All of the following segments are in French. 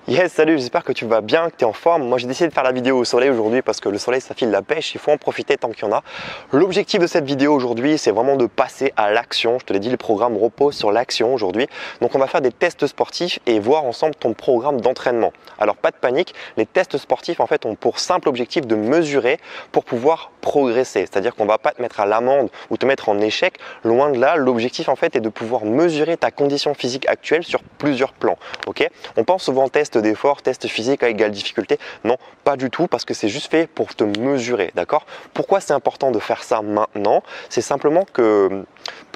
Yes, salut, j'espère que tu vas bien, que tu es en forme. Moi j'ai décidé de faire la vidéo au soleil aujourd'hui parce que le soleil ça file la pêche, il faut en profiter tant qu'il y en a. L'objectif de cette vidéo aujourd'hui c'est vraiment de passer à l'action. Je te l'ai dit, le programme repose sur l'action aujourd'hui. Donc on va faire des tests sportifs et voir ensemble ton programme d'entraînement. Alors pas de panique, les tests sportifs en fait ont pour simple objectif de mesurer pour pouvoir progresser. C'est-à-dire qu'on ne va pas te mettre à l'amende ou te mettre en échec, loin de là. L'objectif en fait est de pouvoir mesurer ta condition physique actuelle sur plusieurs plans. Ok, on pense souvent test d'effort, test physique à égale difficulté. Non, pas du tout, parce que c'est juste fait pour te mesurer, d'accord? Pourquoi c'est important de faire ça maintenant? C'est simplement que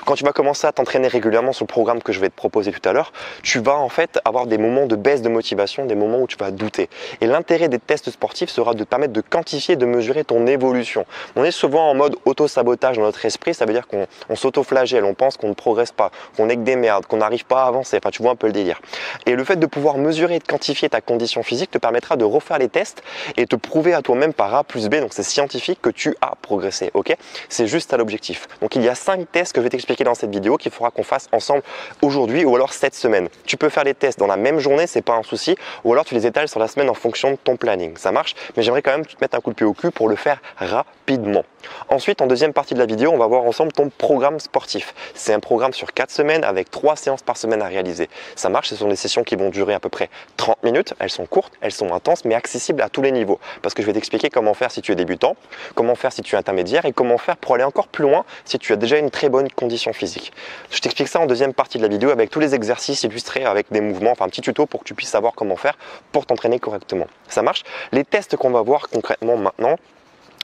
quand tu vas commencer à t'entraîner régulièrement sur le programme que je vais te proposer tout à l'heure, tu vas en fait avoir des moments de baisse de motivation, des moments où tu vas douter. Et l'intérêt des tests sportifs sera de te permettre de quantifier, de mesurer ton évolution. On est souvent en mode auto-sabotage dans notre esprit, ça veut dire qu'on s'auto-flagelle, on pense qu'on ne progresse pas, qu'on est que des merdes, qu'on n'arrive pas à avancer, enfin tu vois un peu le délire. Et le fait de pouvoir mesurer et de quantifier ta condition physique te permettra de refaire les tests et te prouver à toi-même par A plus B, donc c'est scientifique, que tu as progressé, ok? C'est juste à l'objectif. Donc il y a 5 tests que je vais t'expliquer dans cette vidéo qu'il faudra qu'on fasse ensemble aujourd'hui ou alors cette semaine. Tu peux faire les tests dans la même journée, c'est pas un souci, ou alors tu les étales sur la semaine en fonction de ton planning. Ça marche, mais j'aimerais quand même te mettre un coup de pied au cul pour le faire rapidement. Ensuite, en deuxième partie de la vidéo, on va voir ensemble ton programme sportif. C'est un programme sur 4 semaines avec 3 séances par semaine à réaliser. Ça marche, ce sont des sessions qui vont durer à peu près 30 minutes. Elles sont courtes, elles sont intenses, mais accessibles à tous les niveaux. Parce que je vais t'expliquer comment faire si tu es débutant, comment faire si tu es intermédiaire et comment faire pour aller encore plus loin si tu as déjà une très bonne condition physique. Je t'explique ça en deuxième partie de la vidéo avec tous les exercices illustrés avec des mouvements, enfin un petit tuto pour que tu puisses savoir comment faire pour t'entraîner correctement. Ça marche? Les tests qu'on va voir concrètement maintenant,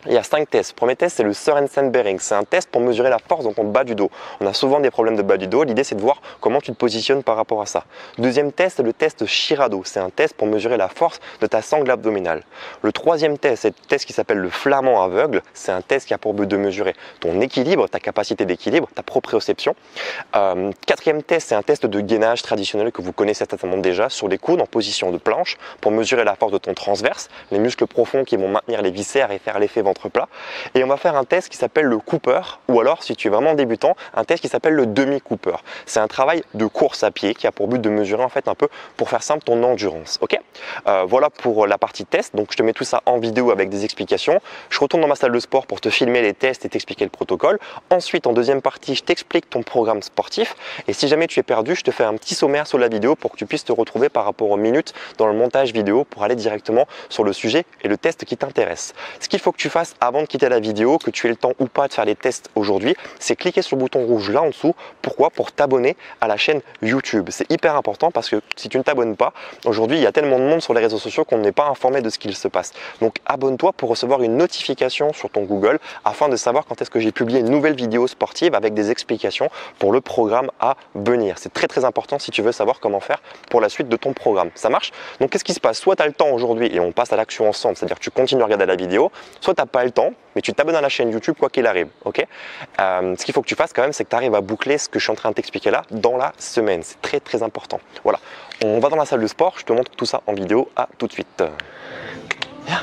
il y a 5 tests. Le premier test, c'est le Sørensen Bearing. C'est un test pour mesurer la force dans ton bas du dos. On a souvent des problèmes de bas du dos. L'idée, c'est de voir comment tu te positionnes par rapport à ça. Deuxième test, c'est le test Shirado. C'est un test pour mesurer la force de ta sangle abdominale. Le troisième test, c'est le test qui s'appelle le flamand aveugle. C'est un test qui a pour but de mesurer ton équilibre, ta capacité d'équilibre, ta proprioception. Quatrième test, c'est un test de gainage traditionnel que vous connaissez certainement déjà sur les coudes en position de planche pour mesurer la force de ton transverse, les muscles profonds qui vont maintenir les viscères et faire l'effet ventre plat. Et on va faire un test qui s'appelle le Cooper, ou alors si tu es vraiment débutant, un test qui s'appelle le demi-Cooper. C'est un travail de course à pied qui a pour but de mesurer en fait un peu, pour faire simple, ton endurance. Ok, voilà pour la partie test. Donc je te mets tout ça en vidéo avec des explications. Je retourne dans ma salle de sport pour te filmer les tests et t'expliquer le protocole. Ensuite, en deuxième partie, je t'explique ton programme sportif. Et si jamais tu es perdu, je te fais un petit sommaire sur la vidéo pour que tu puisses te retrouver par rapport aux minutes dans le montage vidéo pour aller directement sur le sujet et le test qui t'intéresse. Ce qu'il faut que tu fasses avant de quitter la vidéo, que tu aies le temps ou pas de faire les tests aujourd'hui, c'est cliquer sur le bouton rouge là en dessous. Pourquoi? Pour t'abonner à la chaîne YouTube. C'est hyper important parce que si tu ne t'abonnes pas, aujourd'hui il y a tellement de monde sur les réseaux sociaux qu'on n'est pas informé de ce qu'il se passe. Donc abonne-toi pour recevoir une notification sur ton Google afin de savoir quand est-ce que j'ai publié une nouvelle vidéo sportive avec des explications pour le programme à venir. C'est très important si tu veux savoir comment faire pour la suite de ton programme. Ça marche? Donc qu'est-ce qui se passe? Soit tu as le temps aujourd'hui et on passe à l'action ensemble, c'est-à-dire que tu continues à regarder la vidéo, soit tu n'as pas le temps, mais tu t'abonnes à la chaîne YouTube quoi qu'il arrive. Ok, ce qu'il faut que tu fasses quand même, c'est que tu arrives à boucler ce que je suis en train de t'expliquer là dans la semaine. C'est très important. Voilà, on va dans la salle de sport, je te montre tout ça en vidéo. À tout de suite. Viens.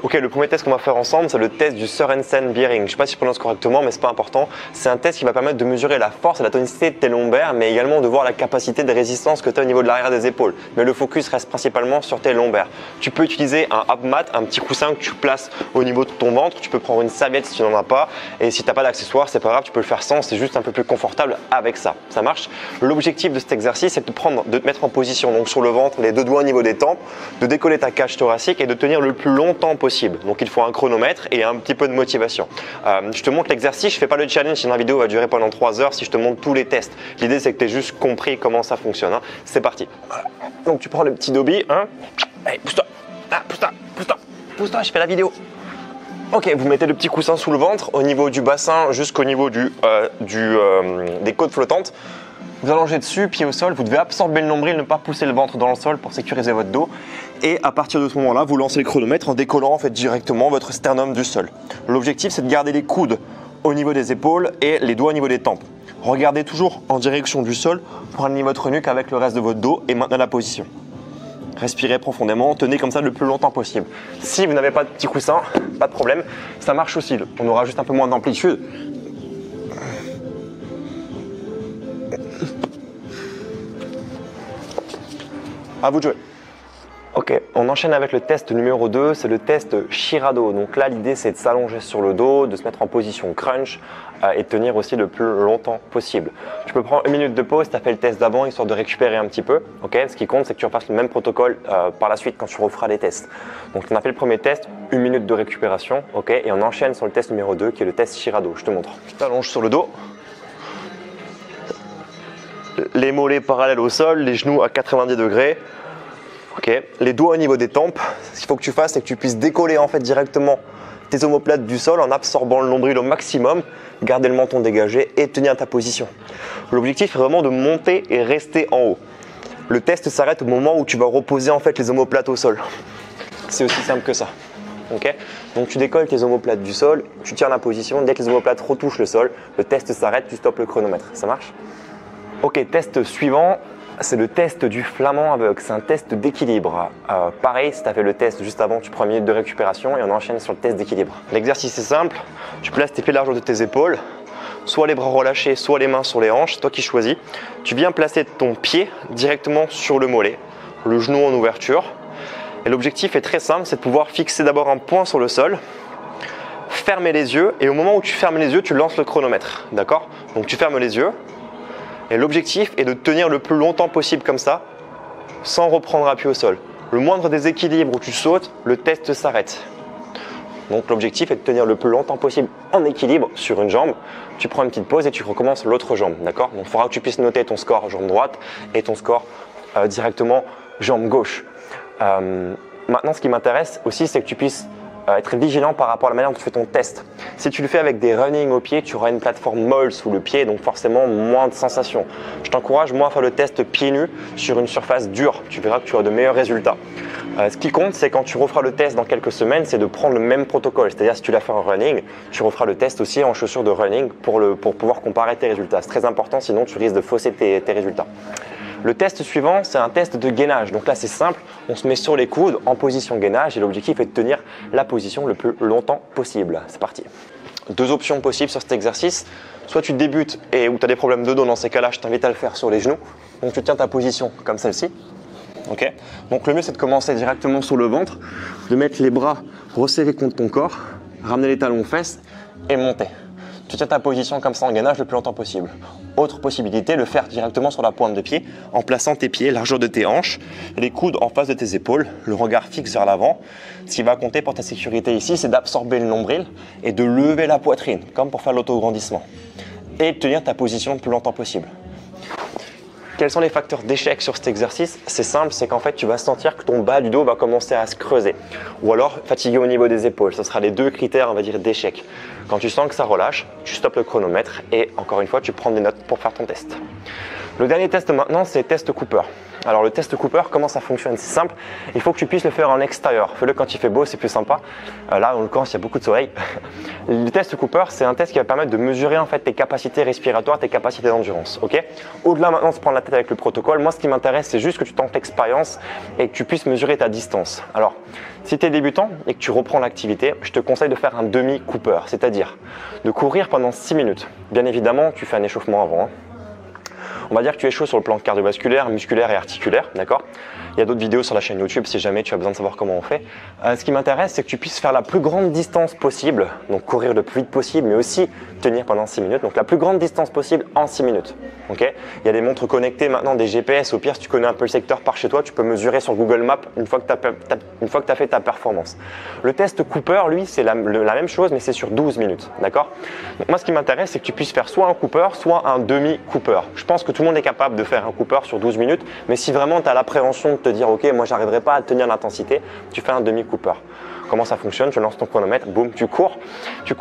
Ok, le premier test qu'on va faire ensemble, c'est le test du Sørensen Bearing. Je ne sais pas si je prononce correctement, mais ce n'est pas important. C'est un test qui va permettre de mesurer la force et la tonicité de tes lombaires, mais également de voir la capacité de résistance que tu as au niveau de l'arrière des épaules. Mais le focus reste principalement sur tes lombaires. Tu peux utiliser un up mat, un petit coussin que tu places au niveau de ton ventre. Tu peux prendre une serviette si tu n'en as pas. Et si tu n'as pas d'accessoire, c'est pas grave, tu peux le faire sans. C'est juste un peu plus confortable avec ça. Ça marche. L'objectif de cet exercice, c'est de te mettre en position, donc sur le ventre, les deux doigts au niveau des tempes, de décoller ta cage thoracique et de tenir le plus longtemps possible. Donc il faut un chronomètre et un petit peu de motivation. Je te montre l'exercice, je ne fais pas le challenge, sinon la vidéo va durer pendant 3 heures si je te montre tous les tests. L'idée c'est que tu aies juste compris comment ça fonctionne. Hein. C'est parti. Donc tu prends le petit Dobby. Hein. Allez, pousse-toi. Ah, pousse-toi, je fais la vidéo. Ok, vous mettez le petit coussin sous le ventre, au niveau du bassin jusqu'au niveau des côtes flottantes. Vous allongez dessus, pied au sol, vous devez absorber le nombril, ne pas pousser le ventre dans le sol pour sécuriser votre dos. Et à partir de ce moment-là, vous lancez le chronomètre en décollant en fait directement votre sternum du sol. L'objectif, c'est de garder les coudes au niveau des épaules et les doigts au niveau des tempes. Regardez toujours en direction du sol pour aligner votre nuque avec le reste de votre dos et maintenez la position. Respirez profondément, tenez comme ça le plus longtemps possible. Si vous n'avez pas de petit coussin, pas de problème, ça marche aussi. On aura juste un peu moins d'amplitude. À vous de jouer. Ok, on enchaîne avec le test numéro 2, c'est le test Shirado. Donc là, l'idée, c'est de s'allonger sur le dos, de se mettre en position crunch et de tenir aussi le plus longtemps possible. Tu peux prendre 1 minute de pause, tu as fait le test d'avant, histoire de récupérer un petit peu. Okay, ce qui compte, c'est que tu refasses le même protocole par la suite quand tu referas les tests. Donc on a fait le premier test, 1 minute de récupération, okay, et on enchaîne sur le test numéro 2 qui est le test Shirado. Je te montre. Tu t'allonges sur le dos. Les mollets parallèles au sol, les genoux à 90 degrés. Okay. Les doigts au niveau des tempes. Ce qu'il faut que tu fasses, c'est que tu puisses décoller en fait directement tes omoplates du sol en absorbant le nombril au maximum, garder le menton dégagé et tenir ta position. L'objectif est vraiment de monter et rester en haut. Le test s'arrête au moment où tu vas reposer en fait les omoplates au sol. C'est aussi simple que ça. Okay. Donc tu décolles tes omoplates du sol, tu tiens la position, dès que les omoplates retouchent le sol, le test s'arrête, tu stoppes le chronomètre. Ça marche? Ok, test suivant. C'est le test du flamand aveugle, c'est un test d'équilibre. Pareil, si tu as fait le test juste avant, tu prends 1 minute de récupération et on enchaîne sur le test d'équilibre. L'exercice est simple, tu places tes pieds large de tes épaules, soit les bras relâchés, soit les mains sur les hanches, c'est toi qui choisis. Tu viens placer ton pied directement sur le mollet, le genou en ouverture. Et l'objectif est très simple, c'est de pouvoir fixer d'abord un point sur le sol, fermer les yeux et au moment où tu fermes les yeux, tu lances le chronomètre. D'accord? Donc tu fermes les yeux. Et l'objectif est de tenir le plus longtemps possible comme ça, sans reprendre appui au sol. Le moindre déséquilibre où tu sautes, le test s'arrête. Donc l'objectif est de tenir le plus longtemps possible en équilibre sur une jambe. Tu prends une petite pause et tu recommences l'autre jambe. D'accord? Donc il faudra que tu puisses noter ton score jambe droite et ton score directement jambe gauche. Maintenant, ce qui m'intéresse aussi, c'est que tu puisses être vigilant par rapport à la manière dont tu fais ton test. Si tu le fais avec des running au pied, tu auras une plateforme molle sous le pied, donc forcément moins de sensations. Je t'encourage moi à faire le test pieds nus sur une surface dure. Tu verras que tu auras de meilleurs résultats. Ce qui compte, c'est quand tu referas le test dans quelques semaines, c'est de prendre le même protocole. C'est-à-dire si tu l'as fait en running, tu referas le test aussi en chaussures de running pour pouvoir comparer tes résultats. C'est très important, sinon tu risques de fausser tes résultats. Le test suivant, c'est un test de gainage. Donc là, c'est simple, on se met sur les coudes en position gainage et l'objectif est de tenir la position le plus longtemps possible. C'est parti. 2 options possibles sur cet exercice. Soit tu débutes et où tu as des problèmes de dos, dans ces cas-là, je t'invite à le faire sur les genoux. Donc tu tiens ta position comme celle-ci. Okay. Donc le mieux, c'est de commencer directement sur le ventre, de mettre les bras resserrés contre ton corps, ramener les talons aux fesses et monter. Tu tiens ta position comme ça en gainage le plus longtemps possible. Autre possibilité, le faire directement sur la pointe de pied en plaçant tes pieds largeur de tes hanches, les coudes en face de tes épaules, le regard fixe vers l'avant. Ce qui va compter pour ta sécurité ici, c'est d'absorber le nombril et de lever la poitrine, comme pour faire l'autograndissement. Et de tenir ta position le plus longtemps possible. Quels sont les facteurs d'échec sur cet exercice? C'est simple, c'est qu'en fait tu vas sentir que ton bas du dos va commencer à se creuser ou alors fatigué au niveau des épaules. Ce sera les 2 critères, on va dire, d'échec. Quand tu sens que ça relâche, tu stoppes le chronomètre et encore une fois tu prends des notes pour faire ton test. Le dernier test maintenant, c'est le test Cooper. Alors le test Cooper, comment ça fonctionne? C'est simple, il faut que tu puisses le faire en extérieur. Fais-le quand il fait beau, c'est plus sympa. Là, en l'occurrence, il y a beaucoup de soleil. Le test Cooper, c'est un test qui va permettre de mesurer en fait tes capacités respiratoires, tes capacités d'endurance. Okay, au-delà maintenant de se prendre la tête avec le protocole, moi ce qui m'intéresse, c'est juste que tu tentes l'expérience et que tu puisses mesurer ta distance. Alors, si tu es débutant et que tu reprends l'activité, je te conseille de faire un demi-Cooper, c'est-à-dire de courir pendant 6 minutes. Bien évidemment, tu fais un échauffement avant. On va dire que tu es chaud sur le plan cardiovasculaire, musculaire et articulaire, d'accord? Il y a d'autres vidéos sur la chaîne YouTube si jamais tu as besoin de savoir comment on fait. Ce qui m'intéresse, c'est que tu puisses faire la plus grande distance possible, donc courir le plus vite possible, mais aussi tenir pendant 6 minutes, donc la plus grande distance possible en 6 minutes. Okay, il y a des montres connectées maintenant, des GPS, au pire si tu connais un peu le secteur par chez toi, tu peux mesurer sur Google Maps une fois que tu as fait ta performance. Le test Cooper, lui, c'est la même chose, mais c'est sur 12 minutes, d'accord? Donc moi, ce qui m'intéresse, c'est que tu puisses faire soit un Cooper, soit un demi-Cooper. Je pense que tout le monde est capable de faire un Cooper sur 12 minutes, mais si vraiment tu as l'appréhension de te dire, ok, moi, j'arriverai pas à tenir l'intensité, tu fais un demi-Cooper. Comment ça fonctionne? Tu lances ton chronomètre, boum, tu cours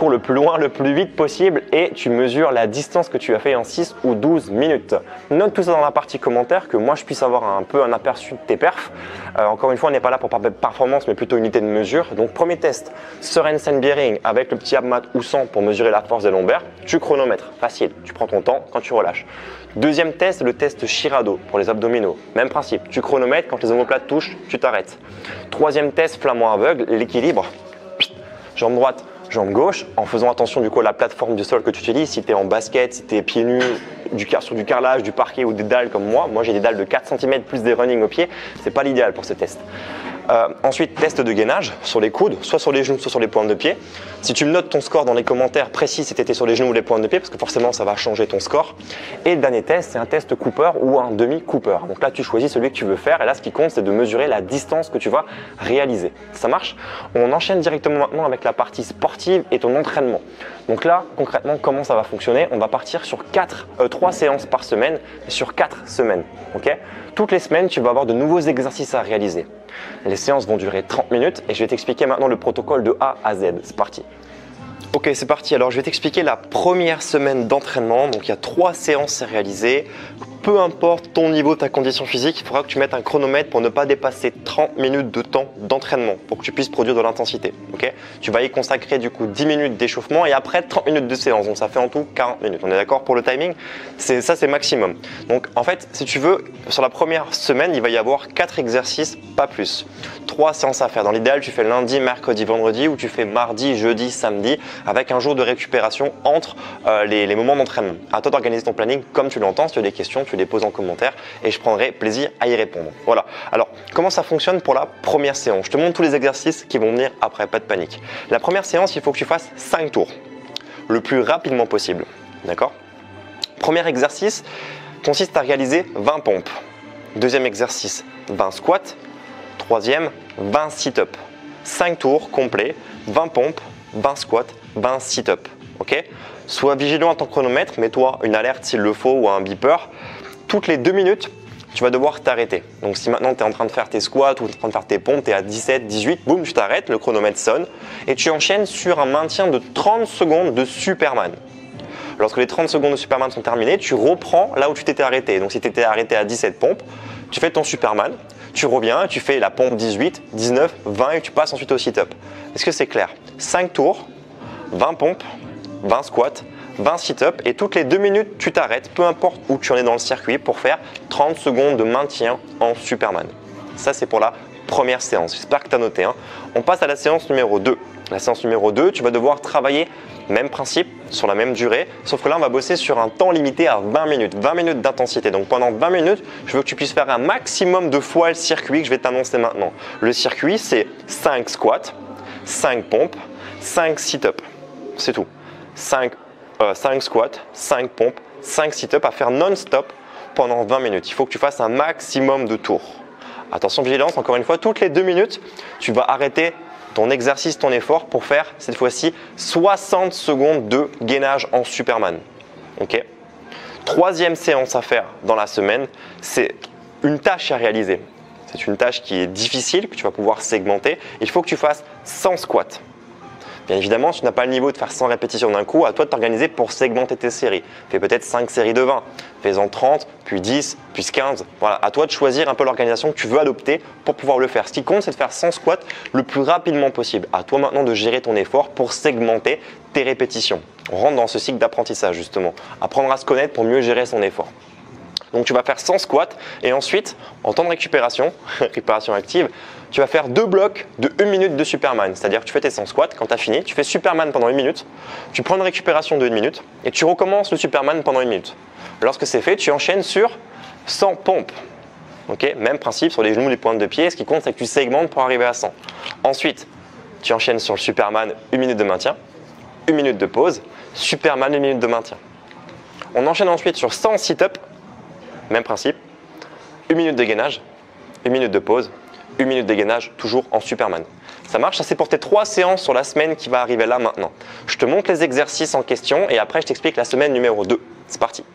le plus loin, le plus vite possible et tu mesures la distance que tu as fait en 6 ou 12 minutes. Note tout ça dans la partie commentaire, que moi je puisse avoir un peu un aperçu de tes perfs. Encore une fois, on n'est pas là pour parler de performance, mais plutôt unité de mesure. Donc premier test, Sørensen Bering avec le petit abmat ou 100 pour mesurer la force des lombaires. Tu chronomètres, facile, tu prends ton temps quand tu relâches. Deuxième test, le test Shirado pour les abdominaux. Même principe, tu chronomètres, quand les omoplates touchent, tu t'arrêtes. Troisième test, flamand aveugle, l'équilibre. Jambe droite, jambe gauche, en faisant attention du coup à la plateforme du sol que tu utilises. Si tu es en basket, si tu es pieds nus, sur du carrelage, du parquet ou des dalles comme moi j'ai des dalles de 4 cm plus des running au pied, c'est pas l'idéal pour ce test. Ensuite, test de gainage sur les coudes, soit sur les genoux, soit sur les pointes de pied. Si tu me notes ton score dans les commentaires précis si tu étais sur les genoux ou les pointes de pied, parce que forcément ça va changer ton score. Et le dernier test, c'est un test Cooper ou un demi-Cooper. Donc là, tu choisis celui que tu veux faire et là, ce qui compte, c'est de mesurer la distance que tu vas réaliser. Ça marche? On enchaîne directement maintenant avec la partie sportive et ton entraînement. Donc là, concrètement, comment ça va fonctionner? On va partir sur 3 séances par semaine sur 4 semaines. Okay? Toutes les semaines, tu vas avoir de nouveaux exercices à réaliser. Les séances vont durer 30 minutes et je vais t'expliquer maintenant le protocole de A à Z. C'est parti. Ok, c'est parti. Alors, je vais t'expliquer la première semaine d'entraînement. Donc, il y a 3 séances à réaliser. Peu importe ton niveau, ta condition physique, il faudra que tu mettes un chronomètre pour ne pas dépasser 30 minutes de temps d'entraînement pour que tu puisses produire de l'intensité. Okay, tu vas y consacrer du coup 10 minutes d'échauffement et après 30 minutes de séance. Donc, ça fait en tout 40 minutes. On est d'accord pour le timing? Ça, c'est maximum. Donc, en fait, si tu veux, sur la première semaine, il va y avoir 4 exercices, pas plus. 3 séances à faire. Dans l'idéal, tu fais lundi, mercredi, vendredi ou tu fais mardi, jeudi, samedi avec un jour de récupération entre les moments d'entraînement. À toi d'organiser ton planning comme tu l'entends. Si tu as des questions, tu les poses en commentaire et je prendrai plaisir à y répondre. Voilà. Alors, comment ça fonctionne pour la première séance? Je te montre tous les exercices qui vont venir après, pas de panique. La première séance, il faut que tu fasses 5 tours le plus rapidement possible. D'accord? Premier exercice consiste à réaliser 20 pompes. Deuxième exercice, 20 squats. Troisième, 20 sit-up. 5 tours complets, 20 pompes, 20 squats, 20 sit-up. Okay? Sois vigilant à ton chronomètre, mets-toi une alerte s'il le faut ou un beeper. Toutes les 2 minutes, tu vas devoir t'arrêter. Donc si maintenant tu es en train de faire tes squats ou en train de faire tes pompes, tu es à 17, 18, boum, tu t'arrêtes, le chronomètre sonne et tu enchaînes sur un maintien de 30 secondes de Superman. Lorsque les 30 secondes de Superman sont terminées, tu reprends là où tu t'étais arrêté. Donc si tu étais arrêté à 17 pompes, tu fais ton Superman, tu reviens, tu fais la pompe 18, 19, 20 et tu passes ensuite au sit-up. Est-ce que c'est clair? 5 tours, 20 pompes, 20 squats, 20 sit-up et toutes les 2 minutes, tu t'arrêtes, peu importe où tu en es dans le circuit, pour faire 30 secondes de maintien en Superman. Ça, c'est pour la première séance. J'espère que tu as noté. On passe à la séance numéro 2. La séance numéro 2, tu vas devoir travailler, même principe, sur la même durée, sauf que là, on va bosser sur un temps limité à 20 minutes. 20 minutes d'intensité. Donc pendant 20 minutes, je veux que tu puisses faire un maximum de fois le circuit que je vais t'annoncer maintenant. Le circuit, c'est 5 squats, 5 pompes, 5 sit-up. C'est tout. 5 squats, 5 pompes, 5 sit-up à faire non-stop pendant 20 minutes. Il faut que tu fasses un maximum de tours. Attention, vigilance, encore une fois, toutes les 2 minutes, tu vas arrêter ton exercice, ton effort pour faire cette fois-ci 60 secondes de gainage en Superman. Okay. Troisième séance à faire dans la semaine, c'est une tâche à réaliser. C'est une tâche qui est difficile, que tu vas pouvoir segmenter. Il faut que tu fasses 100 squats. Bien évidemment, si tu n'as pas le niveau de faire 100 répétitions d'un coup, à toi de t'organiser pour segmenter tes séries. Fais peut-être 5 séries de 20, fais-en 30, puis 10, puis 15. Voilà, à toi de choisir un peu l'organisation que tu veux adopter pour pouvoir le faire. Ce qui compte, c'est de faire 100 squats le plus rapidement possible. À toi maintenant de gérer ton effort pour segmenter tes répétitions. On rentre dans ce cycle d'apprentissage justement. Apprendre à se connaître pour mieux gérer son effort. Donc tu vas faire 100 squats et ensuite, en temps de récupération, récupération active, tu vas faire 2 blocs de 1 minute de Superman. C'est-à-dire que tu fais tes 100 squats, quand tu as fini, tu fais Superman pendant 1 minute, tu prends une récupération de 1 minute et tu recommences le Superman pendant 1 minute. Lorsque c'est fait, tu enchaînes sur 100 pompes. Okay, même principe sur les genoux, les pointes de pied. Ce qui compte, c'est que tu segmentes pour arriver à 100. Ensuite, tu enchaînes sur le Superman, 1 minute de maintien, 1 minute de pause, Superman, 1 minute de maintien. On enchaîne ensuite sur 100 sit-up. Même principe, 1 minute de gainage, 1 minute de pause, 1 minute de gainage, toujours en Superman. Ça marche, ça c'est pour tes 3 séances sur la semaine qui va arriver là maintenant. Je te montre les exercices en question et après je t'explique la semaine numéro 2. C'est parti.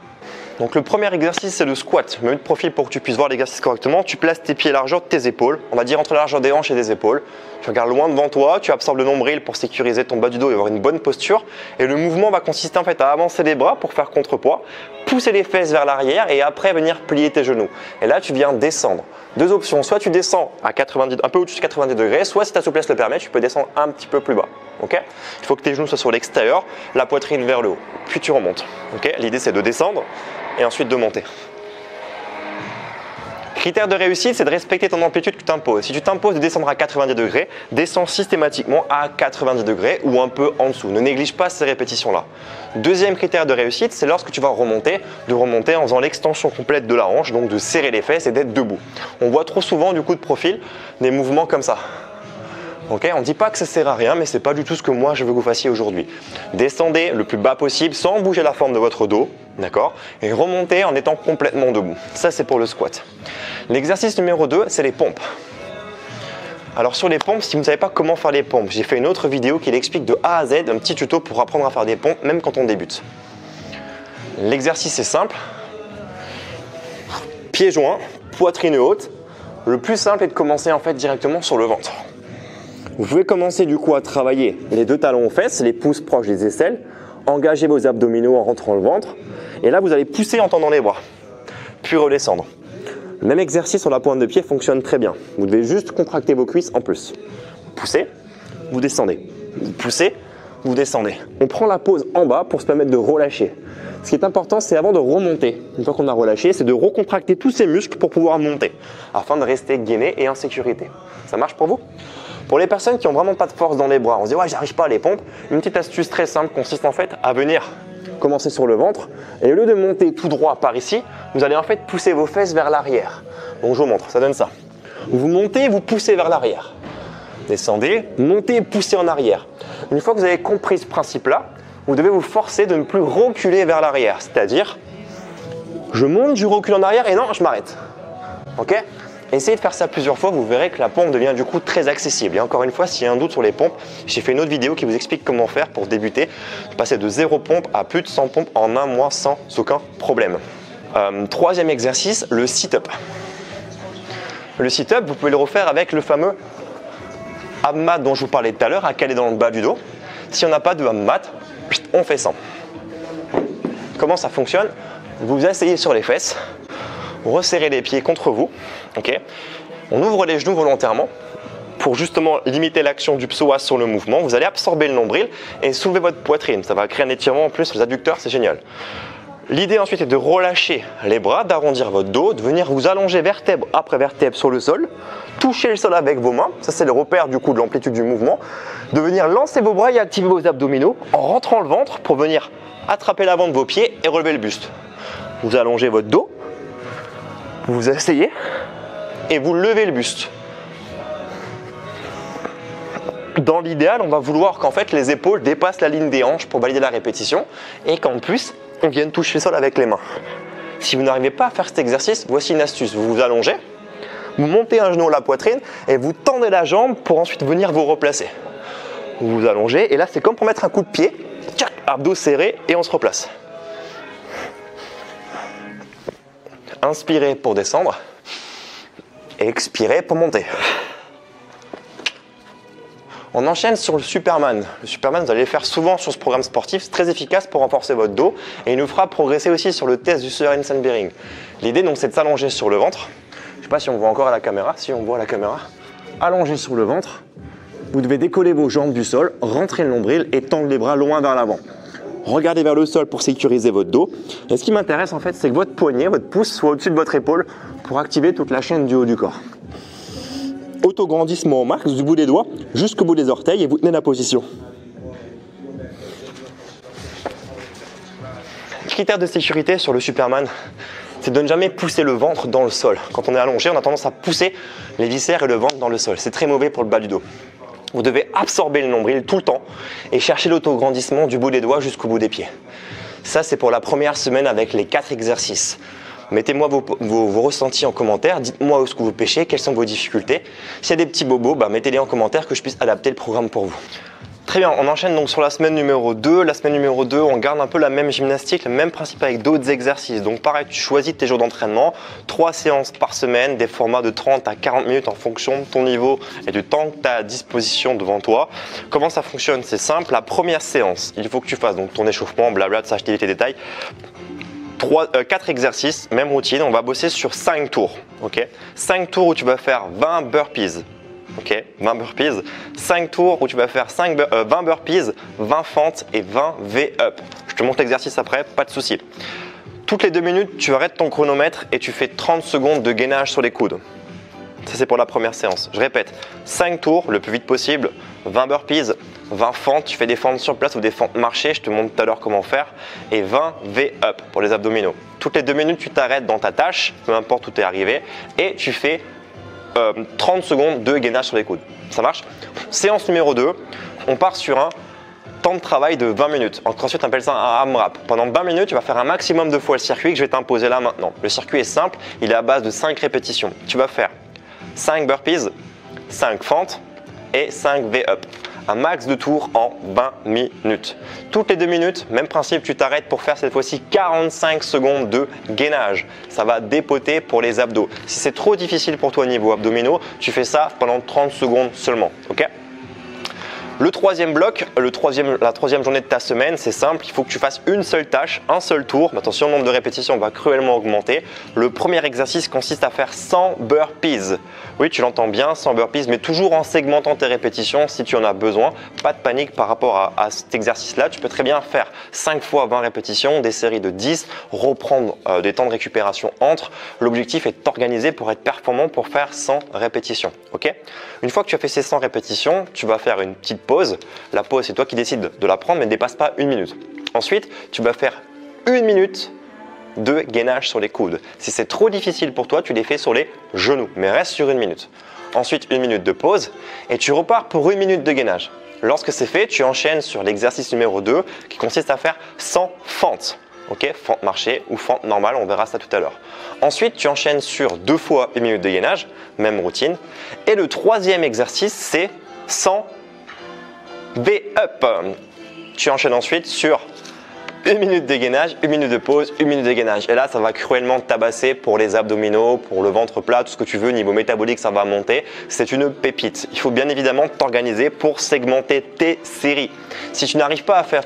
Donc le premier exercice c'est le squat. Me mets de profil pour que tu puisses voir l'exercice correctement. Tu places tes pieds à la largeur de tes épaules, on va dire entre la largeur des hanches et des épaules. Tu regardes loin devant toi, tu absorbes le nombril pour sécuriser ton bas du dos et avoir une bonne posture. Et le mouvement va consister en fait à avancer les bras pour faire contrepoids, pousser les fesses vers l'arrière et après venir plier tes genoux. Et là tu viens descendre. 2 options, soit tu descends à 90, un peu au-dessus de 90 degrés, soit si ta souplesse le permet, tu peux descendre un petit peu plus bas. Okay, il faut que tes genoux soient sur l'extérieur, la poitrine vers le haut, puis tu remontes. Okay, l'idée c'est de descendre et ensuite de monter. Critère de réussite, c'est de respecter ton amplitude que tu t'imposes. Si tu t'imposes de descendre à 90 degrés, descends systématiquement à 90 degrés ou un peu en dessous. Ne néglige pas ces répétitions-là. Deuxième critère de réussite, c'est lorsque tu vas remonter, de remonter en faisant l'extension complète de la hanche, donc de serrer les fesses et d'être debout. On voit trop souvent du coup de profil des mouvements comme ça. Okay, on ne dit pas que ça ne sert à rien, mais ce n'est pas du tout ce que moi je veux que vous fassiez aujourd'hui. Descendez le plus bas possible sans bouger la forme de votre dos, d'accord, et remontez en étant complètement debout. Ça, c'est pour le squat. L'exercice numéro 2, c'est les pompes. Alors sur les pompes, si vous ne savez pas comment faire les pompes, j'ai fait une autre vidéo qui l'explique de A à Z, un petit tuto pour apprendre à faire des pompes, même quand on débute. L'exercice est simple. Pieds joints, poitrine haute. Le plus simple est de commencer en fait directement sur le ventre. Vous pouvez commencer du coup à travailler les deux talons aux fesses, les pouces proches des aisselles, engagez vos abdominaux en rentrant le ventre et là vous allez pousser en tendant les bras, puis redescendre. Le même exercice sur la pointe de pied fonctionne très bien. Vous devez juste contracter vos cuisses en plus. Poussez, vous descendez. Vous poussez, vous descendez. On prend la pause en bas pour se permettre de relâcher. Ce qui est important, c'est avant de remonter. Une fois qu'on a relâché, c'est de recontracter tous ces muscles pour pouvoir monter afin de rester gainé et en sécurité. Ça marche pour vous ? Pour les personnes qui n'ont vraiment pas de force dans les bras, on se dit ouais, j'arrive pas à les pompes. Une petite astuce très simple consiste en fait à venir commencer sur le ventre et au lieu de monter tout droit par ici, vous allez en fait pousser vos fesses vers l'arrière. Donc je vous montre, ça donne ça. Vous montez, vous poussez vers l'arrière. Descendez, montez, poussez en arrière. Une fois que vous avez compris ce principe-là, vous devez vous forcer de ne plus reculer vers l'arrière. C'est-à-dire, je monte, je recule en arrière et non, je m'arrête. Ok ? Essayez de faire ça plusieurs fois, vous verrez que la pompe devient du coup très accessible. Et encore une fois, s'il y a un doute sur les pompes, j'ai fait une autre vidéo qui vous explique comment faire pour débuter. Passer de 0 pompe à plus de 100 pompes en un mois sans aucun problème. Troisième exercice, le sit-up. Le sit-up, vous pouvez le refaire avec le fameux hammat dont je vous parlais tout à l'heure, à caler dans le bas du dos. Si on n'a pas de hammat, on fait ça. Comment ça fonctionne? Vous vous asseyez sur les fesses. Resserrez les pieds contre vous, okay. On ouvre les genoux volontairement pour justement limiter l'action du psoas sur le mouvement. Vous allez absorber le nombril et soulever votre poitrine. Ça va créer un étirement en plus sur les adducteurs, c'est génial. L'idée ensuite est de relâcher les bras, d'arrondir votre dos, de venir vous allonger vertèbre après vertèbre sur le sol, toucher le sol avec vos mains, ça c'est le repère du coup de l'amplitude du mouvement, de venir lancer vos bras et activer vos abdominaux en rentrant le ventre pour venir attraper l'avant de vos pieds et relever le buste. Vous allongez votre dos, vous vous asseyez et vous levez le buste. Dans l'idéal, on va vouloir qu'en fait les épaules dépassent la ligne des hanches pour valider la répétition et qu'en plus, on vienne toucher le sol avec les mains. Si vous n'arrivez pas à faire cet exercice, voici une astuce. Vous vous allongez, vous montez un genou à la poitrine et vous tendez la jambe pour ensuite venir vous replacer. Vous vous allongez et là, c'est comme pour mettre un coup de pied. Tchac, abdos serrés et on se replace. Inspirez pour descendre et expirez pour monter. On enchaîne sur le Superman. Le Superman, vous allez le faire souvent sur ce programme sportif. C'est très efficace pour renforcer votre dos et il nous fera progresser aussi sur le test du Sørensen-Bering. L'idée donc c'est de s'allonger sur le ventre. Je ne sais pas si on voit encore à la caméra. Si on voit à la caméra, allongé sur le ventre. Vous devez décoller vos jambes du sol, rentrer le nombril et tendre les bras loin vers l'avant. Regardez vers le sol pour sécuriser votre dos. Et ce qui m'intéresse en fait, c'est que votre poignet, votre pouce soit au-dessus de votre épaule pour activer toute la chaîne du haut du corps. Autograndissement au max du bout des doigts jusqu'au bout des orteils et vous tenez la position. Critère de sécurité sur le Superman, c'est de ne jamais pousser le ventre dans le sol. Quand on est allongé, on a tendance à pousser les viscères et le ventre dans le sol. C'est très mauvais pour le bas du dos. Vous devez absorber le nombril tout le temps et chercher l'autograndissement du bout des doigts jusqu'au bout des pieds. Ça, c'est pour la première semaine avec les 4 exercices. Mettez-moi vos ressentis en commentaire, dites-moi où est-ce que vous pêchez, quelles sont vos difficultés. S'il y a des petits bobos, mettez-les en commentaire que je puisse adapter le programme pour vous. Très bien, on enchaîne donc sur la semaine numéro 2. La semaine numéro 2, on garde un peu la même gymnastique, le même principe avec d'autres exercices. Donc pareil, tu choisis tes jours d'entraînement, 3 séances par semaine, des formats de 30 à 40 minutes en fonction de ton niveau et du temps que tu as à disposition devant toi. Comment ça fonctionne? C'est simple, la première séance, il faut que tu fasses donc ton échauffement, blabla, de ça, je t'évite les détails. 4 exercices, même routine, on va bosser sur 5 tours. Okay, 5 tours où tu vas faire 20 burpees. Ok, 20 burpees, 5 tours où tu vas faire 20 burpees, 20 fentes et 20 V-up. Je te montre l'exercice après, pas de souci. Toutes les 2 minutes, tu arrêtes ton chronomètre et tu fais 30 secondes de gainage sur les coudes. Ça, c'est pour la première séance. Je répète, 5 tours le plus vite possible, 20 burpees, 20 fentes, tu fais des fentes sur place ou des fentes marchées, je te montre tout à l'heure comment faire, et 20 V-up pour les abdominaux. Toutes les 2 minutes, tu t'arrêtes dans ta tâche, peu importe où tu es arrivé, et tu fais 30 secondes de gainage sur les coudes. Ça marche? Séance numéro 2, on part sur un temps de travail de 20 minutes. En CrossFit, on appelle ça un AMRAP. Pendant 20 minutes, tu vas faire un maximum de fois le circuit que je vais t'imposer là maintenant. Le circuit est simple, il est à base de 5 répétitions. Tu vas faire 5 burpees, 5 fentes et 5 V-up. Un max de tours en 20 minutes. Toutes les 2 minutes, même principe, tu t'arrêtes pour faire cette fois-ci 45 secondes de gainage. Ça va dépoter pour les abdos. Si c'est trop difficile pour toi au niveau abdominaux, tu fais ça pendant 30 secondes seulement. Ok ? Le troisième bloc, la troisième journée de ta semaine, c'est simple, il faut que tu fasses une seule tâche, un seul tour. Mais attention, le nombre de répétitions va cruellement augmenter. Le premier exercice consiste à faire 100 burpees. Oui, tu l'entends bien, 100 burpees, mais toujours en segmentant tes répétitions si tu en as besoin. Pas de panique par rapport à cet exercice-là. Tu peux très bien faire 5 fois 20 répétitions, des séries de 10, reprendre des temps de récupération entre. L'objectif est de t'organiser pour être performant pour faire 100 répétitions. Okay ? Une fois que tu as fait ces 100 répétitions, tu vas faire une petite pause. La pause, c'est toi qui décides de la prendre, mais ne dépasse pas 1 minute. Ensuite, tu vas faire 1 minute de gainage sur les coudes. Si c'est trop difficile pour toi, tu les fais sur les genoux, mais reste sur 1 minute. Ensuite, 1 minute de pause et tu repars pour 1 minute de gainage. Lorsque c'est fait, tu enchaînes sur l'exercice numéro 2 qui consiste à faire 100 fentes. Ok, fente marchée ou fente normale, on verra ça tout à l'heure. Ensuite, tu enchaînes sur 2 fois 1 minute de gainage, même routine. Et le troisième exercice, c'est 100 V-up. Tu enchaînes ensuite sur 1 minute de gainage, 1 minute de pause, 1 minute de gainage. Et là, ça va cruellement tabasser pour les abdominaux, pour le ventre plat, tout ce que tu veux. Niveau métabolique, ça va monter. C'est une pépite. Il faut bien évidemment t'organiser pour segmenter tes séries. Si tu n'arrives pas à faire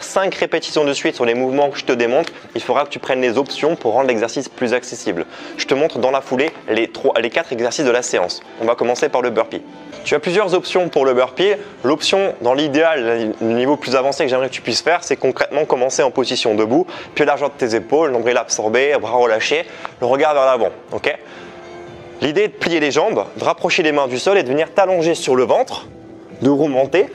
5 répétitions de suite sur les mouvements que je te démontre, il faudra que tu prennes les options pour rendre l'exercice plus accessible. Je te montre dans la foulée les 4 exercices de la séance. On va commencer par le burpee. Tu as plusieurs options pour le burpee. L'option, dans l'idéal, le niveau plus avancé que j'aimerais que tu puisses faire, c'est concrètement commencer en position debout, puis largeur de tes épaules, nombril absorbé, bras relâchés, le regard vers l'avant. Okay ? L'idée est de plier les jambes, de rapprocher les mains du sol et de venir t'allonger sur le ventre, de remonter,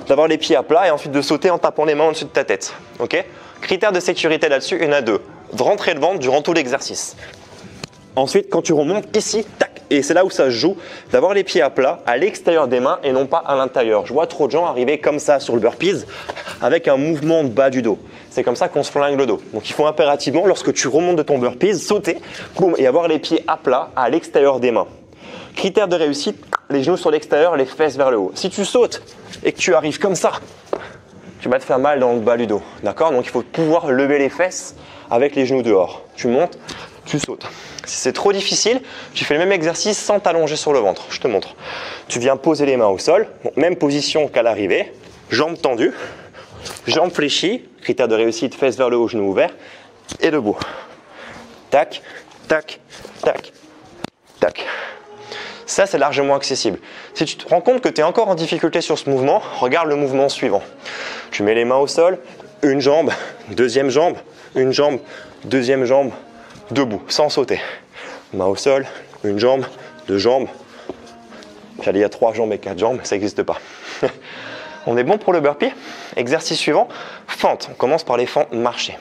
d'avoir les pieds à plat et ensuite de sauter en tapant les mains au-dessus de ta tête. Okay ? Critère de sécurité là-dessus, il y en a 2. De rentrer le ventre durant tout l'exercice. Ensuite, quand tu remontes ici, tac, et c'est là où ça se joue, d'avoir les pieds à plat à l'extérieur des mains et non pas à l'intérieur. Je vois trop de gens arriver comme ça sur le burpees avec un mouvement de bas du dos. C'est comme ça qu'on se flingue le dos. Donc il faut impérativement, lorsque tu remontes de ton burpees, sauter boum, et avoir les pieds à plat à l'extérieur des mains. Critère de réussite, les genoux sur l'extérieur, les fesses vers le haut. Si tu sautes et que tu arrives comme ça, tu vas te faire mal dans le bas du dos. D'accord ? Donc il faut pouvoir lever les fesses avec les genoux dehors. Tu montes, tu sautes. Si c'est trop difficile, tu fais le même exercice sans t'allonger sur le ventre. Je te montre. Tu viens poser les mains au sol, donc même position qu'à l'arrivée, jambes tendues, jambes fléchies, critère de réussite, fesses vers le haut, genoux ouverts, et debout. Tac, tac, tac, tac. Ça, c'est largement accessible. Si tu te rends compte que tu es encore en difficulté sur ce mouvement, regarde le mouvement suivant. Tu mets les mains au sol, une jambe, deuxième jambe, une jambe, deuxième jambe, debout, sans sauter. Main au sol, une jambe, deux jambes. J'allais dire 3 jambes et 4 jambes, ça n'existe pas. On est bon pour le burpee. Exercice suivant, fente. On commence par les fentes marchées.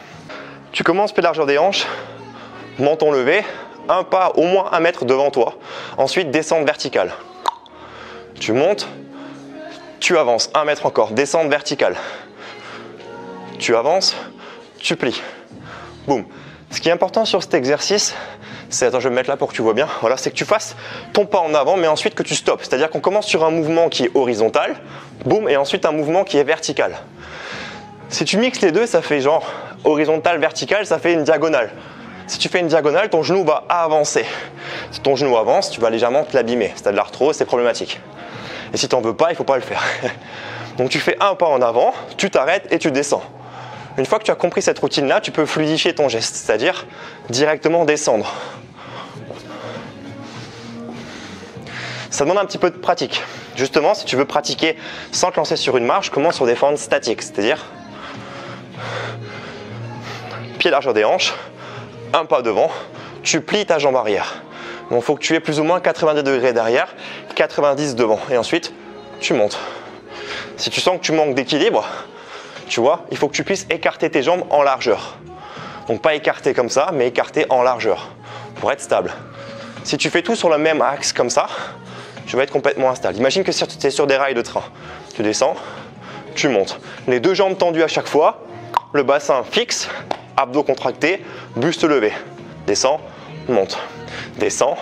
Tu commences pied largeur des hanches, menton levé, un pas au moins 1 mètre devant toi. Ensuite, descente verticale. Tu montes, tu avances, 1 mètre encore, descente verticale. Tu avances, tu plies. Boum. Ce qui est important sur cet exercice, c'est, attends, je vais me mettre là pour que tu vois bien, voilà, c'est que tu fasses ton pas en avant, mais ensuite que tu stoppes. C'est-à-dire qu'on commence sur un mouvement qui est horizontal, boum, et ensuite un mouvement qui est vertical. Si tu mixes les deux, ça fait genre horizontal, vertical, ça fait une diagonale. Si tu fais une diagonale, ton genou va avancer. Si ton genou avance, tu vas légèrement te l'abîmer. Si tu as de l'arthrose, c'est problématique. Et si tu n'en veux pas, il ne faut pas le faire. Donc tu fais un pas en avant, tu t'arrêtes et tu descends. Une fois que tu as compris cette routine-là, tu peux fluidifier ton geste, c'est-à-dire directement descendre. Ça demande un petit peu de pratique. Justement, si tu veux pratiquer sans te lancer sur une marche, commence sur des fentes statiques, c'est-à-dire pied largeur des hanches, un pas devant, tu plies ta jambe arrière. Donc il faut que tu aies plus ou moins 90 degrés derrière, 90 devant. Et ensuite, tu montes. Si tu sens que tu manques d'équilibre, tu vois, il faut que tu puisses écarter tes jambes en largeur. Donc pas écarter comme ça, mais écarter en largeur pour être stable. Si tu fais tout sur le même axe comme ça, tu vas être complètement instable. Imagine que si tu es sur des rails de train, tu descends, tu montes. Les deux jambes tendues à chaque fois, le bassin fixe, abdos contractés, buste levé. Descends, monte. Descends,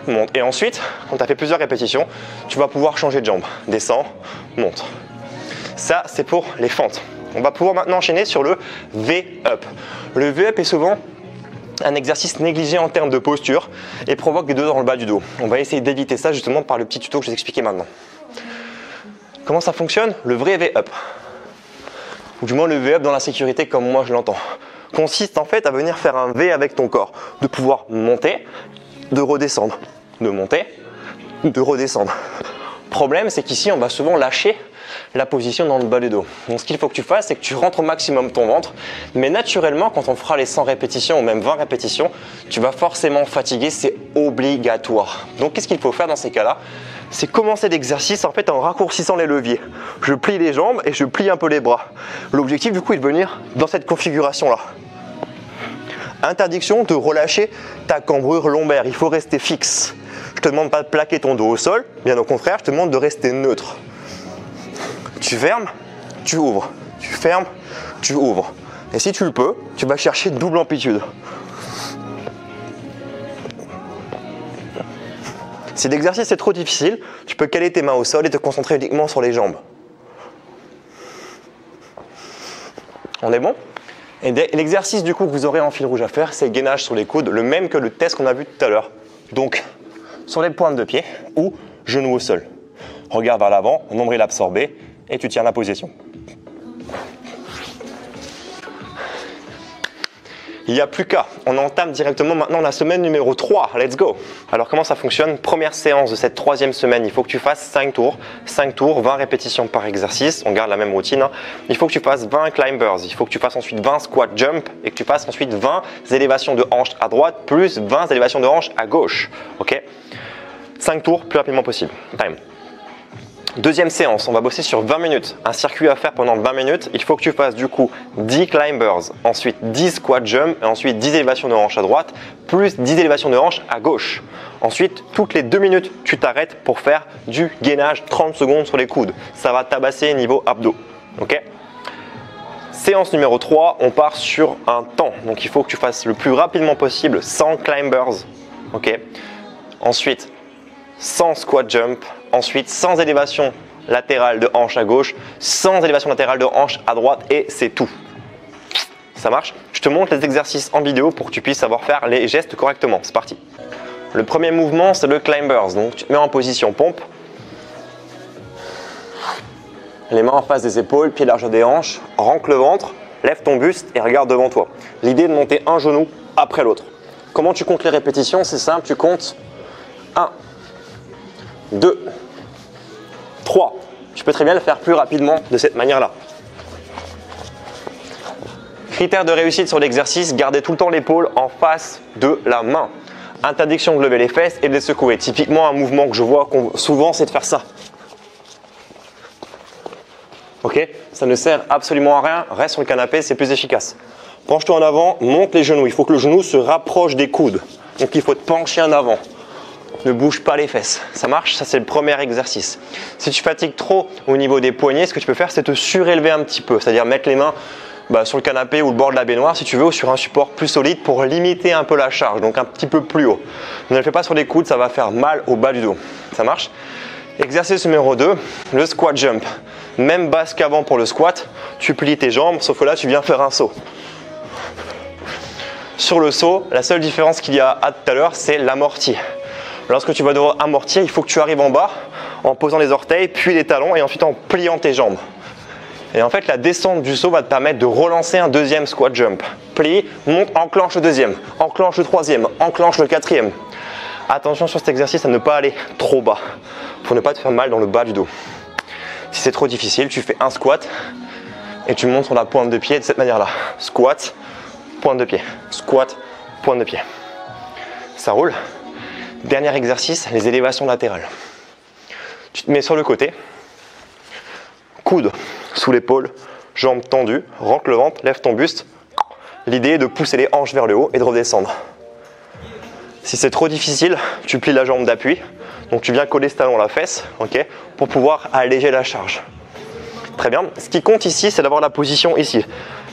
monte. Et ensuite, quand tu as fait plusieurs répétitions, tu vas pouvoir changer de jambe. Descends, monte. Ça, c'est pour les fentes. On va pouvoir maintenant enchaîner sur le V-up. Le V-up est souvent un exercice négligé en termes de posture et provoque des douleurs dans le bas du dos. On va essayer d'éviter ça justement par le petit tuto que je vais expliquer maintenant. Comment ça fonctionne? Le vrai V-up, ou du moins le V-up dans la sécurité comme moi je l'entends, consiste en fait à venir faire un V avec ton corps, de pouvoir monter, de redescendre, de monter, de redescendre. Problème, c'est qu'ici on va souvent lâcher la position dans le bas du dos. Donc ce qu'il faut que tu fasses, c'est que tu rentres au maximum ton ventre, mais naturellement quand on fera les 100 répétitions ou même 20 répétitions, tu vas forcément fatiguer, c'est obligatoire. Donc qu'est-ce qu'il faut faire dans ces cas-là? C'est commencer l'exercice en fait en raccourcissant les leviers. Je plie les jambes et je plie un peu les bras. L'objectif du coup est de venir dans cette configuration-là. Interdiction de relâcher ta cambrure lombaire, il faut rester fixe. Je te demande pas de plaquer ton dos au sol, bien au contraire, je te demande de rester neutre. Tu fermes, tu ouvres, tu fermes, tu ouvres. Et si tu le peux, tu vas chercher double amplitude. Si l'exercice est trop difficile, tu peux caler tes mains au sol et te concentrer uniquement sur les jambes. On est bon? Et l'exercice du coup que vous aurez en fil rouge à faire, c'est le gainage sur les coudes, le même que le test qu'on a vu tout à l'heure. Donc, sur les pointes de pied ou genoux au sol. Regarde vers l'avant, nombril absorbé et tu tiens la position. Il n'y a plus qu'à. On entame directement maintenant la semaine numéro 3. Let's go! Alors comment ça fonctionne? Première séance de cette troisième semaine, il faut que tu fasses 5 tours. 5 tours, 20 répétitions par exercice. On garde la même routine. Il faut que tu fasses 20 climbers. Il faut que tu fasses ensuite 20 squat jump et que tu fasses ensuite 20 élévations de hanches à droite plus 20 élévations de hanches à gauche. Ok? 5 tours, plus rapidement possible. Time. Deuxième séance, on va bosser sur 20 minutes. Un circuit à faire pendant 20 minutes. Il faut que tu fasses du coup 10 climbers, ensuite 10 squat jump et ensuite 10 élévations de hanches à droite plus 10 élévations de hanches à gauche. Ensuite, toutes les 2 minutes, tu t'arrêtes pour faire du gainage 30 secondes sur les coudes. Ça va tabasser niveau abdos. Ok? Séance numéro 3, on part sur un temps. Donc il faut que tu fasses le plus rapidement possible 100 climbers. Ok? Ensuite, 100 squat jump, ensuite 100 élévations latérales de hanche à gauche, 100 élévations latérales de hanche à droite et c'est tout. Ça marche? Je te montre les exercices en vidéo pour que tu puisses savoir faire les gestes correctement. C'est parti. Le premier mouvement, c'est le climbers. Donc tu te mets en position pompe. Les mains en face des épaules, pieds large des hanches, rentre le ventre, lève ton buste et regarde devant toi. L'idée est de monter un genou après l'autre. Comment tu comptes les répétitions? C'est simple, tu comptes 1, 2, 3. Tu peux très bien le faire plus rapidement de cette manière-là. Critère de réussite sur l'exercice, gardez tout le temps l'épaule en face de la main. Interdiction de lever les fesses et de les secouer. Typiquement, un mouvement que je vois souvent, c'est de faire ça. Ok? Ça ne sert absolument à rien. Reste sur le canapé, c'est plus efficace. Penche-toi en avant, monte les genoux. Il faut que le genou se rapproche des coudes. Donc il faut te pencher en avant. Ne bouge pas les fesses. Ça marche? Ça, c'est le premier exercice. Si tu fatigues trop au niveau des poignets, ce que tu peux faire, c'est te surélever un petit peu. C'est-à-dire mettre les mains sur le canapé ou le bord de la baignoire, si tu veux, ou sur un support plus solide pour limiter un peu la charge, donc un petit peu plus haut. Ne le fais pas sur les coudes, ça va faire mal au bas du dos. Ça marche? Exercice numéro 2, le squat jump. Même base qu'avant pour le squat, tu plies tes jambes, sauf que là, tu viens faire un saut. Sur le saut, la seule différence qu'il y a à tout à l'heure, c'est l'amorti. Lorsque tu vas devoir amortir, il faut que tu arrives en bas en posant les orteils, puis les talons et ensuite en pliant tes jambes. Et en fait, la descente du saut va te permettre de relancer un deuxième squat jump. Plie, monte, enclenche le deuxième, enclenche le troisième, enclenche le quatrième. Attention sur cet exercice à ne pas aller trop bas pour ne pas te faire mal dans le bas du dos. Si c'est trop difficile, tu fais un squat et tu montes sur la pointe de pied de cette manière-là. Squat, pointe de pied. Squat, pointe de pied. Ça roule. Dernier exercice, les élévations latérales. Tu te mets sur le côté, coude sous l'épaule, jambes tendues, rentre le ventre, lève ton buste. L'idée est de pousser les hanches vers le haut et de redescendre. Si c'est trop difficile, tu plies la jambe d'appui. Donc tu viens coller ce talon à la fesse, ok, pour pouvoir alléger la charge. Très bien. Ce qui compte ici, c'est d'avoir la position ici.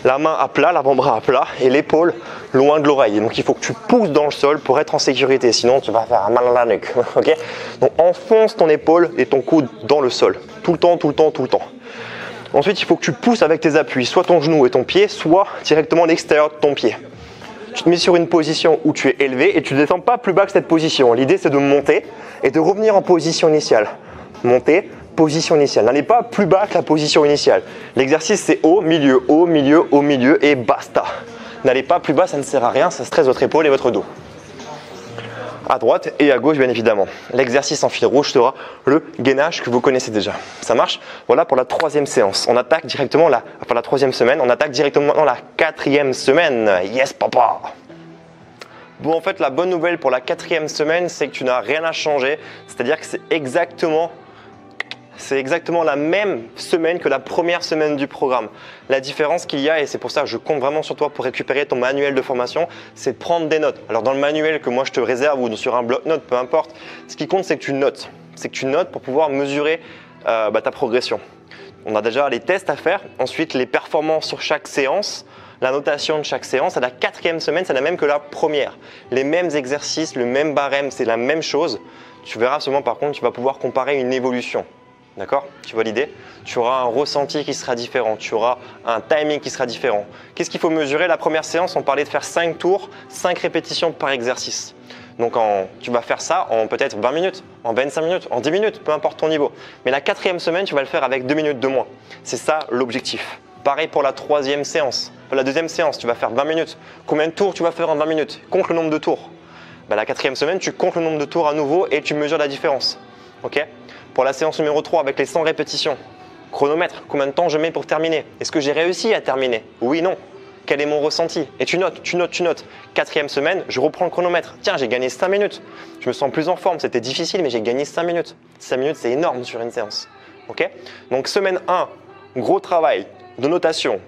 La main à plat, l'avant-bras à plat et l'épaule loin de l'oreille. Donc il faut que tu pousses dans le sol pour être en sécurité. Sinon, tu vas faire un mal à la nuque. Okay. Donc enfonce ton épaule et ton coude dans le sol. Tout le temps, tout le temps, tout le temps. Ensuite, il faut que tu pousses avec tes appuis, soit ton genou et ton pied, soit directement l'extérieur de ton pied. Tu te mets sur une position où tu es élevé et tu ne descends pas plus bas que cette position. L'idée, c'est de monter et de revenir en position initiale. Monter, position initiale. N'allez pas plus bas que la position initiale. L'exercice, c'est haut, milieu et basta. N'allez pas plus bas, ça ne sert à rien, ça stresse votre épaule et votre dos. À droite et à gauche, bien évidemment. L'exercice en fil rouge sera le gainage que vous connaissez déjà. Ça marche? Voilà pour la troisième séance. On attaque directement la troisième semaine. On attaque directement dans la quatrième semaine. Yes, papa! Bon, en fait, la bonne nouvelle pour la quatrième semaine, c'est que tu n'as rien à changer. C'est-à-dire que c'est exactement la même semaine que la première semaine du programme. La différence qu'il y a, et c'est pour ça que je compte vraiment sur toi pour récupérer ton manuel de formation, c'est de prendre des notes. Alors dans le manuel que moi je te réserve ou sur un bloc-notes, peu importe, ce qui compte c'est que tu notes. C'est que tu notes pour pouvoir mesurer ta progression. On a déjà les tests à faire, ensuite les performances sur chaque séance, la notation de chaque séance. À la quatrième semaine, c'est la même que la première. Les mêmes exercices, le même barème, c'est la même chose. Tu verras seulement par contre, tu vas pouvoir comparer une évolution. D'accord? Tu vois l'idée? Tu auras un ressenti qui sera différent, tu auras un timing qui sera différent. Qu'est-ce qu'il faut mesurer? La première séance, on parlait de faire 5 tours, 5 répétitions par exercice. Donc tu vas faire ça en peut-être 20 minutes, en 25 minutes, en 10 minutes, peu importe ton niveau. Mais la quatrième semaine, tu vas le faire avec 2 minutes de moins. C'est ça l'objectif. Pareil pour la troisième séance. La deuxième séance, tu vas faire 20 minutes. Combien de tours tu vas faire en 20 minutes? Compte le nombre de tours. La quatrième semaine, tu comptes le nombre de tours à nouveau et tu mesures la différence. Ok? Pour la séance numéro 3 avec les 100 répétitions, chronomètre, combien de temps je mets pour terminer? Est-ce que j'ai réussi à terminer? Oui, non. Quel est mon ressenti? Et tu notes, tu notes, tu notes. Quatrième semaine, je reprends le chronomètre. Tiens, j'ai gagné 5 minutes. Je me sens plus en forme, c'était difficile, mais j'ai gagné 5 minutes. 5 minutes, c'est énorme sur une séance. Ok? Donc semaine 1, gros travail de notation,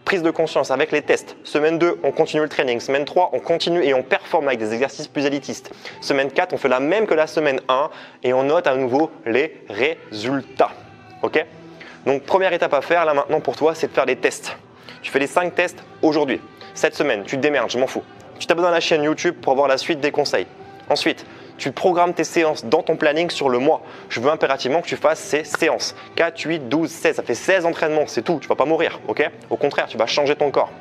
prise de conscience avec les tests. Semaine 2, on continue le training. Semaine 3, on continue et on performe avec des exercices plus élitistes. Semaine 4, on fait la même que la semaine 1 et on note à nouveau les résultats. Ok? Donc première étape à faire là maintenant pour toi, c'est de faire les tests. Tu fais les 5 tests aujourd'hui. Cette semaine, tu te démerdes, je m'en fous. Tu t'abonnes à la chaîne YouTube pour avoir la suite des conseils. Ensuite, tu programmes tes séances dans ton planning sur le mois. Je veux impérativement que tu fasses ces séances. 4, 8, 12, 16, ça fait 16 entraînements, c'est tout. Tu ne vas pas mourir, ok? Au contraire, tu vas changer ton corps.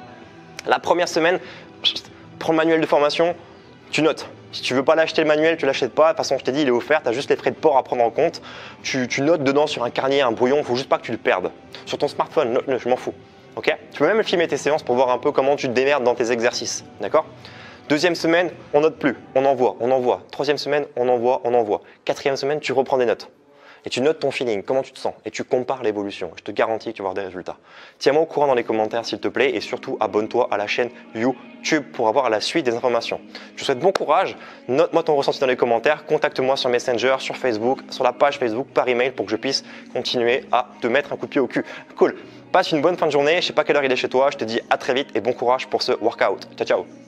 La première semaine, prends le manuel de formation, tu notes. Si tu ne veux pas l'acheter le manuel, tu ne l'achètes pas. De toute façon, je t'ai dit, il est offert. Tu as juste les frais de port à prendre en compte. Tu notes dedans sur un carnet, un brouillon. Il ne faut juste pas que tu le perdes. Sur ton smartphone, note-le, je m'en fous. Okay? Tu peux même filmer tes séances pour voir un peu comment tu te démerdes dans tes exercices. D'accord? Deuxième semaine, on note plus, on envoie, on envoie. Troisième semaine, on envoie, on envoie. Quatrième semaine, tu reprends des notes. Et tu notes ton feeling, comment tu te sens. Et tu compares l'évolution. Je te garantis que tu vas avoir des résultats. Tiens-moi au courant dans les commentaires s'il te plaît. Et surtout, abonne-toi à la chaîne YouTube pour avoir la suite des informations. Je te souhaite bon courage. Note-moi ton ressenti dans les commentaires. Contacte-moi sur Messenger, sur Facebook, sur la page Facebook, par email pour que je puisse continuer à te mettre un coup de pied au cul. Cool. Passe une bonne fin de journée. Je ne sais pas quelle heure il est chez toi. Je te dis à très vite et bon courage pour ce workout. Ciao, ciao.